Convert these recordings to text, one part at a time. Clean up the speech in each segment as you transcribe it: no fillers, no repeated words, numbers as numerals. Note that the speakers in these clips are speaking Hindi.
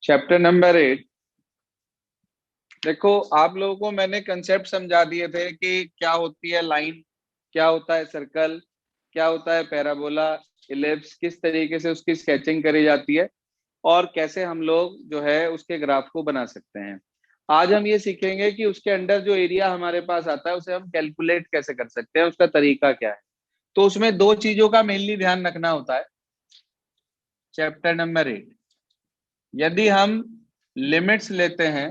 Chapter number 8। देखो, आप लोगों को मैंने कंसेप्ट समझा दिए थे कि क्या होती है लाइन, क्या होता है सर्कल, क्या होता है पैराबोला, इलिप्स, किस तरीके से उसकी स्केचिंग करी जाती है और कैसे हम लोग जो है उसके ग्राफ को बना सकते हैं। आज हम ये सीखेंगे कि उसके अंडर जो एरिया हमारे पास आता है उसे हम कैलकुलेट कैसे कर सकते हैं, उसका तरीका क्या है। तो उसमें दो चीजों का मेनली ध्यान रखना होता है। चैप्टर नंबर 8, यदि हम लिमिट्स लेते हैं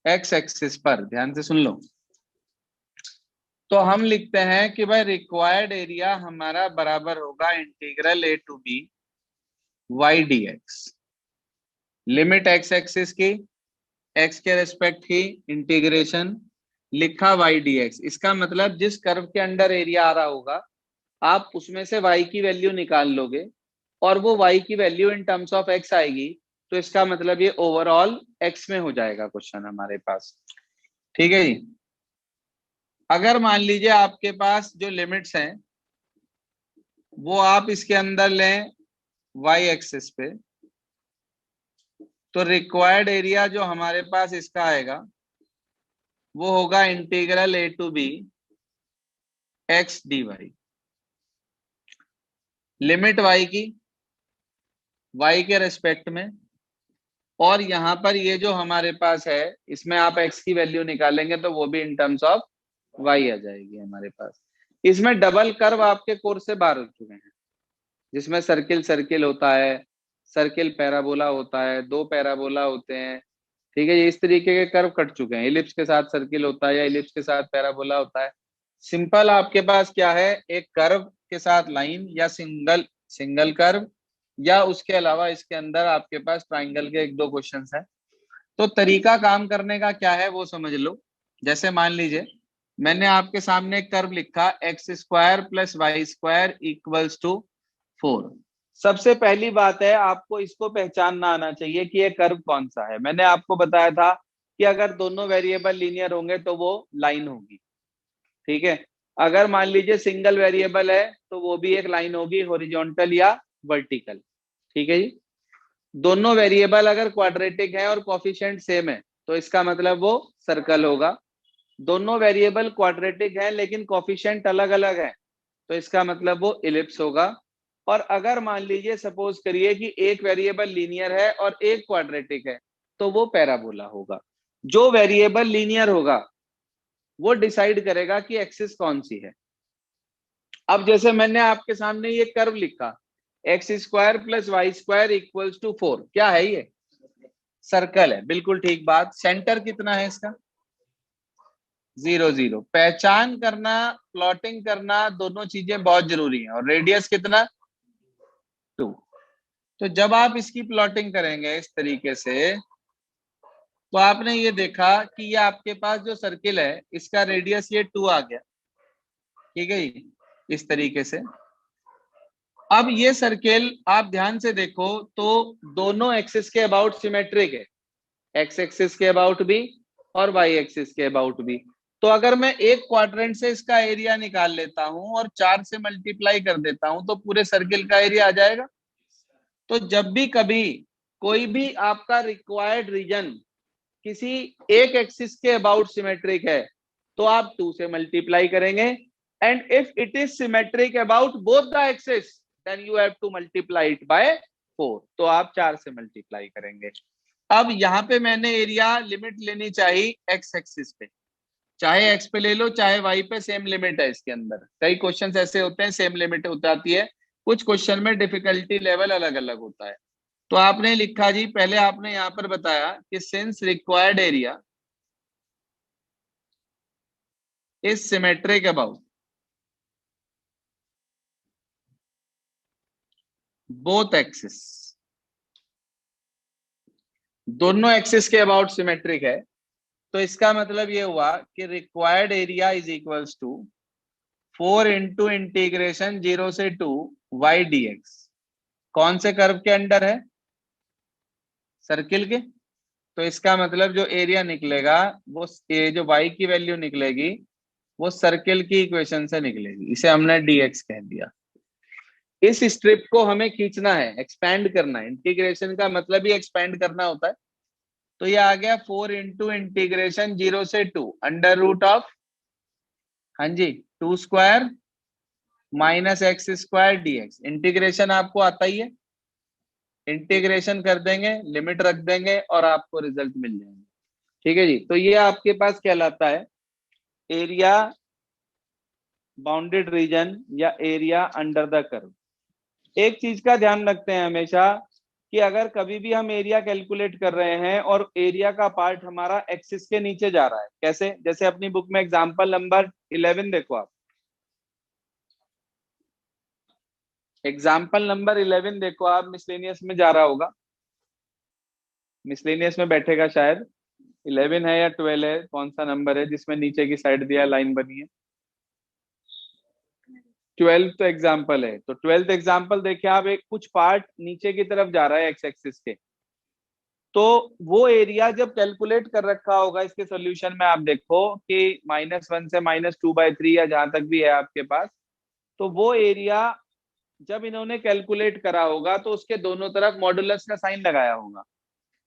एक्स एक्सिस पर, ध्यान से सुन लो, तो हम लिखते हैं कि भाई रिक्वायर्ड एरिया हमारा बराबर होगा integral a to b y d x. Limit x axis की, एक्स के रेस्पेक्ट की इंटीग्रेशन, लिखा वाई डी एक्स। इसका मतलब जिस कर्व के अंडर एरिया आ रहा होगा आप उसमें से y की वैल्यू निकाल लोगे और वो y की value in terms of x आएगी, तो इसका मतलब ये ओवरऑल x में हो जाएगा क्वेश्चन हमारे पास। ठीक है जी। अगर मान लीजिए आपके पास जो लिमिट्स हैं वो आप इसके अंदर लें y एक्सिस पे, तो रिक्वायर्ड एरिया जो हमारे पास इसका आएगा वो होगा integral a to b x d y. Limit y की y के रेस्पेक्ट में, और यहाँ पर ये जो हमारे पास है इसमें आप x की वैल्यू निकालेंगे तो वो भी इन टर्म्स ऑफ y आ जाएगी हमारे पास। इसमें डबल कर्व आपके कोर्स से बाहर हो चुके हैं, जिसमें सर्किल सर्किल होता है, सर्किल पैराबोला होता है, दो पैराबोला होते हैं। ठीक है, ये इस तरीके के कर्व कट चुके हैं। इलिप्स के साथ सर्किल होता है या इलिप्स के साथ पैराबोला होता है। सिंपल आपके पास क्या है, एक कर्व के साथ लाइन या सिंगल सिंगल कर्व, या उसके अलावा इसके अंदर आपके पास ट्राइंगल के एक दो क्वेश्चंस हैं। तो तरीका काम करने का क्या है वो समझ लो। जैसे मान लीजिए मैंने आपके सामने एक कर्व लिखा x square plus y square equals to 4। सबसे पहली बात है आपको इसको पहचानना आना चाहिए कि ये कर्व कौन सा है। मैंने आपको बताया था कि अगर दोनों वेरिएबल लीनियर होंगे तो वो लाइन होगी। ठीक है, अगर मान लीजिए सिंगल वेरिएबल है तो वो भी एक लाइन होगी, हॉरिजॉन्टल या वर्टिकल। ठीक है जी। दोनों वेरिएबल अगर क्वाड्रेटिक है और कोफिशिएंट सेम है तो इसका मतलब वो सर्कल होगा। दोनों वेरिएबल क्वाड्रेटिक है लेकिन कोफिशिएंट अलग अलग है तो इसका मतलब वो इलिप्स होगा। और अगर मान लीजिए सपोज करिए कि एक वेरिएबल लीनियर है और एक क्वाड्रेटिक है तो वो पैराबोला होगा। जो वेरिएबल लीनियर होगा वो डिसाइड करेगा कि एक्सिस कौन सी है। अब जैसे मैंने आपके सामने ये कर्व लिखा x square plus y square equals to 4, क्या है ये? सर्कल है। बिल्कुल ठीक बात। सेंटर कितना है इसका? 0 0। पहचान करना, प्लॉटिंग करना, दोनों चीजें बहुत जरूरी हैं। और रेडियस कितना? 2। तो जब आप इसकी प्लॉटिंग करेंगे इस तरीके से तो आपने ये देखा कि ये आपके पास जो सर्किल है इसका रेडियस ये 2 आ गया। ठीक है जी, इस तरीके से। अब ये सर्किल आप ध्यान से देखो तो दोनों एक्सिस के अबाउट सिमेट्रिक है, एक्स एक्सिस के अबाउट भी और वाई एक्सिस के अबाउट भी। तो अगर मैं एक क्वाड्रेंट से इसका एरिया निकाल लेता हूं और 4 से मल्टीप्लाई कर देता हूं तो पूरे सर्किल का एरिया आ जाएगा। तो जब भी कभी कोई भी आपका रिक्वायर्ड रीजन किसी एक एक्सिस के अबाउट सिमेट्रिक है तो आप 2 से मल्टीप्लाई करेंगे, and if it is symmetric about both the axis then you have to multiply it by 4। तो आप 4 से मल्टीप्लाई करेंगे। अब यहाँ पे मैंने एरिया लिमिट लेनी चाहिए एक्स एक्सिस पे, चाहे एक्स पे ले लो चाहे वाई पे, सेम लिमिट है इसके अंदर। कई क्वेश्चंस ऐसे होते हैं सेम लिमिट हो जाती है, कुछ क्वेश्चन में डिफिकल्टी लेवल अलग अलग होता है। तो आपने लिखा जी, पहले आपने यहां पर बताया कि since required area is symmetric about both axis, दोनों एक्सिस के अबाउट सिमेट्रिक है, तो इसका मतलब ये हुआ कि required area is equals to 4 into integration 0 से 2 वाई डी एक्स। कौन से कर्व के अंडर है? सर्किल के। तो इसका मतलब जो एरिया निकलेगा वो ये जो y की वैल्यू निकलेगी वो सर्किल की इक्वेशन से निकलेगी, इसे हमने dx कह दिया। इस स्ट्रिप को हमें खींचना है, एक्सपैंड करना है। इंटीग्रेशन का मतलब ही एक्सपैंड करना होता है। तो ये आ गया 4 इंटू इंटीग्रेशन 0 से 2 अंडर रूट ऑफ, हाँ जी, 2 square minus x square d x. Integration आपको आता ही है, इंटीग्रेशन कर देंगे, लिमिट रख देंगे और आपको रिजल्ट मिल जाएंगे। ठीक है जी। तो ये आपके पास कहलाता है एरिया बाउंडेड रीजन या एरिया अंडर द कर्व। एक चीज का ध्यान रखते हैं हमेशा कि अगर कभी भी हम एरिया कैलकुलेट कर रहे हैं और एरिया का पार्ट हमारा एक्सिस के नीचे जा रहा है, कैसे, जैसे अपनी बुक में एग्जांपल नंबर 11 देखो आप, एग्जाम्पल नंबर 11 देखो आप, मिसलेनियस में जा रहा होगा, मिसलेनियस में बैठेगा शायद, 11 है या 12 है, कौन सा नंबर है जिसमें नीचे की साइड दिया लाइन बनी है? 12th एग्जाम्पल है। तो 12th एग्जाम्पल देखिए आप, एक कुछ पार्ट नीचे की तरफ जा रहा है एक्स एक्सिस के। तो वो एरिया जब कैलकुलेट कर रखा होगा इसके सोल्यूशन में, आप देखो कि -1 से -2/3 या जहां तक भी है आपके पास, तो वो एरिया जब इन्होंने कैलकुलेट करा होगा तो उसके दोनों तरफ मॉडुलस का साइन लगाया होगा।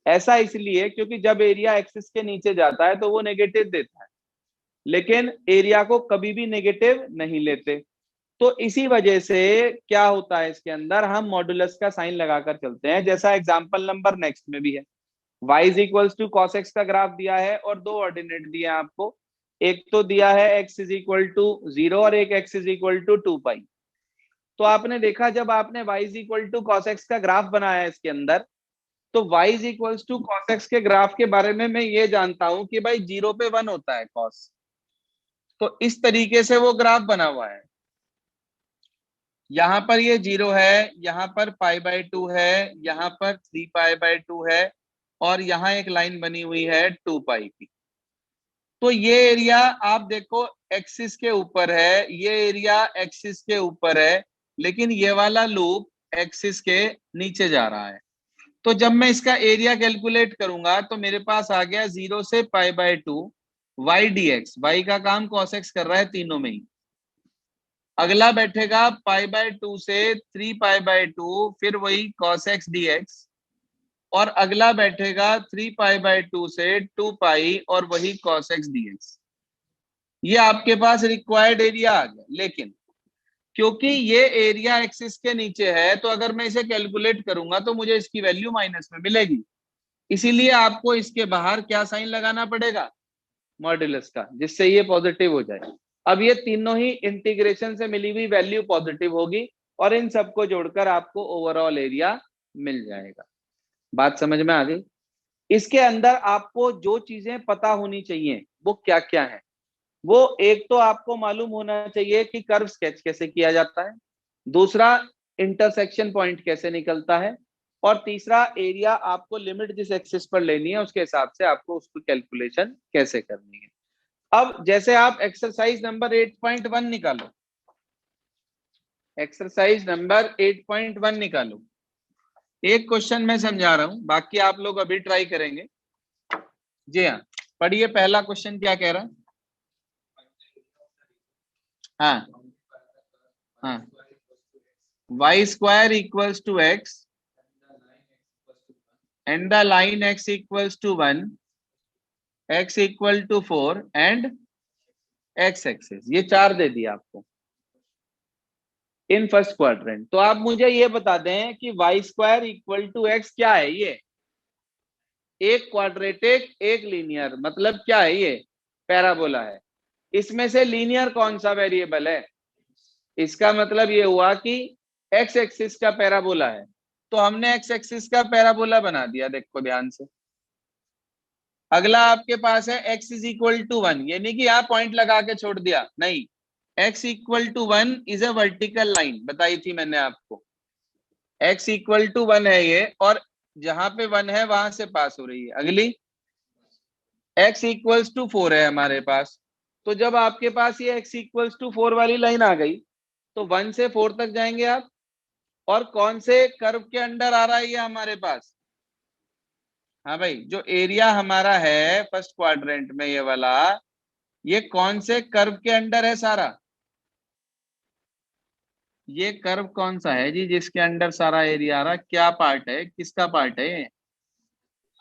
ऐसा इसलिए क्योंकि जब एरिया एक्सिस के नीचे जाता है तो वो नेगेटिव देता है, लेकिन एरिया को कभी भी नेगेटिव नहीं लेते। तो इसी वजह से क्या होता है, इसके अंदर हम मॉडुलस का साइन लगाकर चलते हैं, जैसा एग्जांपल नंबर नेक्स्ट में भी है। y is equals to cos x का ग्राफ दिया है और दो ऑर्डिनेट दिए हैं आपको, एक तो दिया है x इज इक्वल टू 0 और एक x is equal to 2 pi. तो आपने देखा जब आपने y is equal to cos x का ग्राफ बनाया इसके अंदर, तो y is equals to cos x के ग्राफ के बारे में मैं ये जानता हूं कि भाई 0 पे 1 होता है कॉस। तो इस तरीके से वो ग्राफ बना हुआ है। यहां पर ये 0 है, यहां पर π/2 है, यहां पर 3π/2 है, और यहां एक लाइन बनी हुई है 2 पाई की। तो ये एरिया आप देखो एक्सिस के ऊपर है, ये एरिया एक्सिस के ऊपर है, लेकिन ये वाला लूप एक्सिस के नीचे जा रहा है। तो जब मैं इसका एरिया कैलकुलेट करूंगा तो मेरे पास आ गया 0 से π/2 y dx। y का काम cos x कर रहा है तीनों में ही। अगला बैठेगा π/2 से 3π/2, फिर वही cos x dx, और अगला बैठेगा 3π/2 से 2 पाई और वही cos x dx। ये आपके पास रिक्वायर्ड एरिया आ गया। लेकिन क्योंकि ये एरिया एक्सिस के नीचे है, तो अगर मैं इसे कैलकुलेट करूंगा तो मुझे इसकी वैल्यू माइनस में मिलेगी। इसीलिए आपको इसके बाहर क्या साइन लगाना पड़ेगा, मॉड्यूलस का, जिससे ये पॉजिटिव हो जाए। अब ये तीनों ही इंटीग्रेशन से मिली हुई वैल्यू पॉजिटिव होगी और इन सबको जोड़कर आपको ओवरऑल एरिया मिल जाएगा। बात समझ में आ गई? इसके अंदर आपको जो चीजें पता होनी चाहिए वो क्या क्या है, वो एक तो आपको मालूम होना चाहिए कि कर्व स्केच कैसे किया जाता है, दूसरा इंटरसेक्शन पॉइंट कैसे निकलता है, और तीसरा एरिया आपको लिमिट जिस एक्सिस पर लेनी है उसके हिसाब से आपको उसकी कैलकुलेशन कैसे करनी है। अब जैसे आप एक्सरसाइज नंबर 8.1 निकालो, एक्सरसाइज नंबर 8.1 निकालो। एक क्वेश्चन मैं समझा रहा हूं, बाकी आप लोग अभी ट्राई करेंगे। जी हाँ, पढ़िए पहला क्वेश्चन क्या कह रहा है। हाँ हाँ, y square equals to x and the line x equals to 1, x equal to 4 and x axis, ये चार दे दिया आपको इन फर्स्ट क्वाड्रेंट। तो आप मुझे ये बता दें कि y square equal to x क्या है। ये एक क्वाड्रेटिक एक लीनियर, मतलब क्या है, ये पैराबोला है। इसमें से लीनियर कौन सा वेरिएबल है, इसका मतलब ये हुआ कि x एक्सिस का पैराबोला है। तो हमने x एक्सिस का पैराबोला बना दिया, देखो ध्यान से। अगला आपके पास है x इज इक्वल टू 1, यानी कि आप पॉइंट लगा के छोड़ दिया, नहीं, x equal to 1 is a vertical line, बताई थी मैंने आपको। x इक्वल टू 1 है ये, और जहां पे 1 है वहां से पास हो रही है। अगली x इक्वल्स टू 4 है हमारे पास। तो जब आपके पास ये x इक्वल्स टू 4 वाली लाइन आ गई तो 1 से 4 तक जाएंगे आप, और कौन से कर्व के अंडर आ रहा है ये हमारे पास, हाँ भाई, जो एरिया हमारा है फर्स्ट क्वाड्रेंट में ये वाला, ये कौन से कर्व के अंडर है सारा, ये कर्व कौन सा है जी जिसके अंडर सारा एरिया आ रहा, क्या पार्ट है, किसका पार्ट है ये?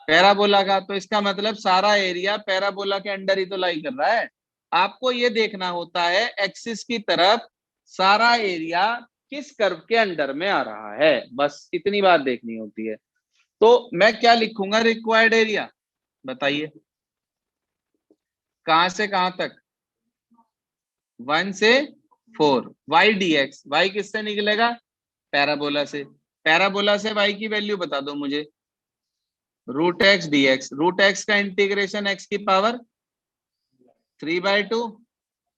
पैराबोला का। तो इसका मतलब सारा एरिया पैराबोला के अंडर ही तो लाई कर रहा है। आपको ये देखना होता है एक्सिस की तरफ सारा एरिया किस कर्व के अंडर में आ रहा है, बस इतनी बात देखनी होती है। तो मैं क्या लिखूंगा रिक्वायर्ड एरिया, बताइए कहां से कहां तक? 1 से 4, वाई डी एक्स। वाई किससे निकलेगा? पैराबोला से। पैराबोला से वाई की वैल्यू बता दो मुझे। Root x d x. Root x का इंटीग्रेशन एक्स की पावर 3/2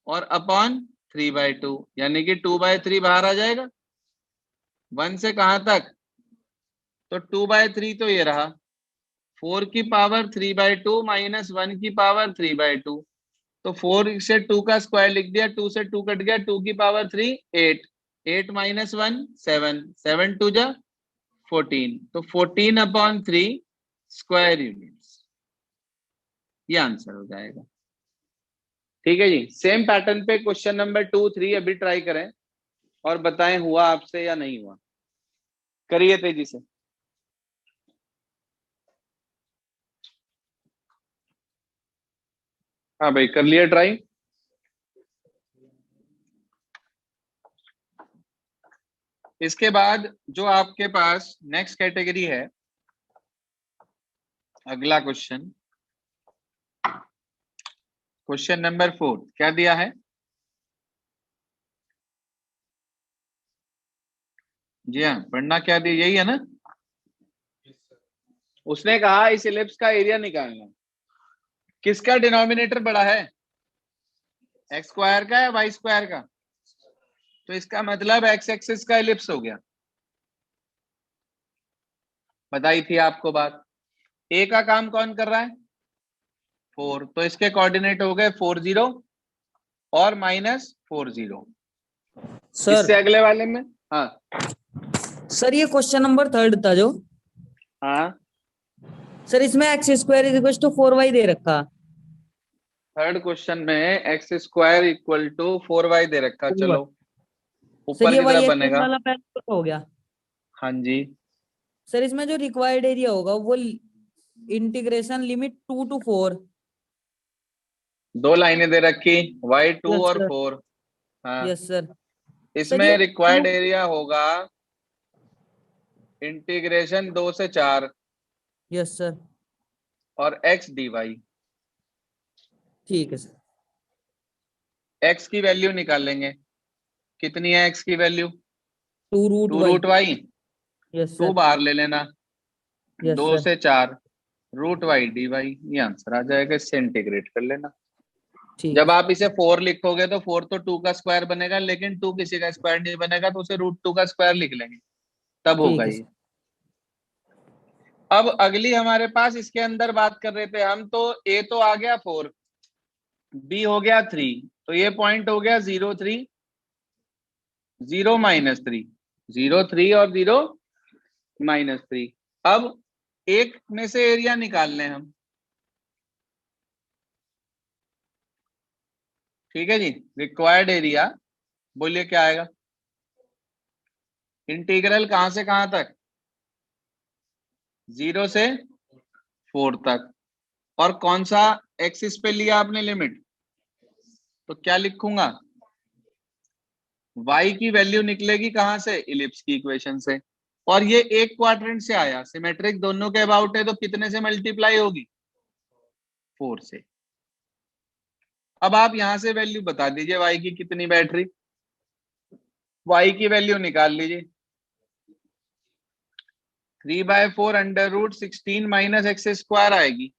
और अपॉन 3/2, यानी कि 2/3 बाहर आ जाएगा। 1 से कहां तक? तो 2/3 तो ये रहा। 4 की पावर 3/2 माइनस 1 की पावर 3/2। तो 4 से 2 का स्क्वायर लिख दिया, 2 से 2 कट गया, 2 की पावर 3 8, 8 माइनस 1 7, 7 2 जा 14, तो 14/3 स्क्वायर यूनिट्स, ये आंसर हो जाएगा। ठीक है जी। सेम पैटर्न पे क्वेश्चन नंबर 2 3 अभी ट्राई करें और बताएं हुआ आपसे या नहीं हुआ। करिए तेजी से। हाँ भाई कर लिया ट्राई। इसके बाद जो आपके पास नेक्स्ट कैटेगरी है, अगला क्वेश्चन, क्वेश्चन नंबर 4 क्या दिया है जी? हाँ पढ़ना क्या दिया, यही है ना? उसने कहा इस इलिप्स का एरिया निकालना। किसका डिनोमिनेटर बड़ा है, एक्स स्क्वायर का या वाई स्क्वायर का? तो इसका मतलब एक्स एक्सिस का इलिप्स हो गया। बताई थी आपको बात। ए का काम कौन कर रहा है? 4, तो इसके कोऑर्डिनेट हो गए 4 0 और -4 0। सर इससे अगले वाले में, हाँ सर ये क्वेश्चन नंबर 3 था जो, हाँ सर इसमें x square is equal to 4y दे रखा। थर्ड क्वेश्चन में x square equal to 4y दे रखा। चलो सर ऊपर ये की वाई तरफ एक्सिस बनेगा। वाला पहले हो गया। हाँ जी। सर इसमें जो रिक्वायर्ड एरिया होगा वो इंटीग्रेशन लिमिट 2 to 4। दो लाइनें दे रखी, y2 यस और सर। 4। हाँ यस सर। सर इसमें ये रिक्वायर्ड एरिया होगा इंटीग्रेशन 2 से 4 यस सर। और x dy। ठीक है सर। x की वैल्यू निकाल लेंगे। कितनी है x की value? 2 root 2 y. Root y। Yes 2 sir. बाहर ले लेना, यस 2 सर। से 4 रूट y dy, ये आंसर आ जाएगा। इससे इंटीग्रेट कर लेना। ठीक है जब सर। आप इसे 4 लिखोगे तो 4 तो 2 का स्क्वायर बनेगा, लेकिन 2 किसी का स्क्वायर नहीं बनेगा, तो उसे √2 का स्क्वायर लिख लेंगे, तब होगा ठीक है ये। सर। अब अगली हमारे पास इसके अंदर बात कर रहे थे हम, तो a तो आ गया 4, b हो गया 3, तो ये पॉइंट हो गया 0 3 0 -3, 0 3 और 0 -3। अब एक में से एरिया निकाल लें हम। ठीक है जी। रिक्वायर्ड एरिया बोलिए क्या आएगा? इंटीग्रल कहां से कहां तक? 0 से 4 तक। और कौन सा एक्सिस पे लिया आपने लिमिट? तो क्या लिखूंगा? y की वैल्यू निकलेगी कहां से? इलिप्स की इक्वेशन से। और ये एक क्वाड्रेंट से आया, सिमेट्रिक दोनों के अबाउट है, तो कितने से मल्टीप्लाई होगी? 4 से। अब आप यहां से वैल्यू बता दीजिए y की कितनी बैठ रही। y की वैल्यू निकाल लीजिए। 3/4 √16 माइनस एक्स स्क्वायर आएगी,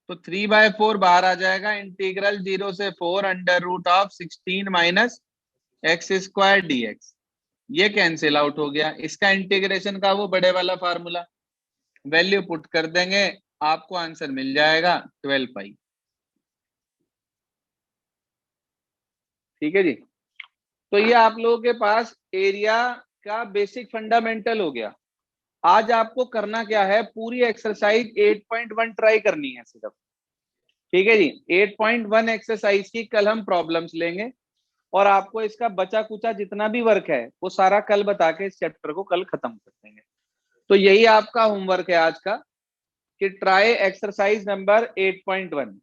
तो 3/4 बाहर आ जाएगा। इंटीग्रल 0 से 4 √16 माइनस एक्स स्क्वायर dx, ये कैंसिल आउट हो गया। इसका इंटीग्रेशन का वो बड़े वाला फार्मूला, वैल्यू पुट कर देंगे, आपको आंसर मिल जाएगा 12 पाई। ठीक है जी। तो ये आप लोगों के पास एरिया का बेसिक फंडामेंटल हो गया। आज आपको करना क्या है, पूरी एक्सरसाइज 8.1 ट्राई करनी है सिर्फ। ठीक है जी। 8.1 एक्सरसाइज की कल हम प्रॉब्लम्स लेंगे और आपको इसका बचा कुचा जितना भी वर्क है वो सारा कल बता के इस चैप्टर को कल खत्म कर देंगे। तो यही आपका होमवर्क है आज का कि ट्राई एक्सरसाइज नंबर 8.1।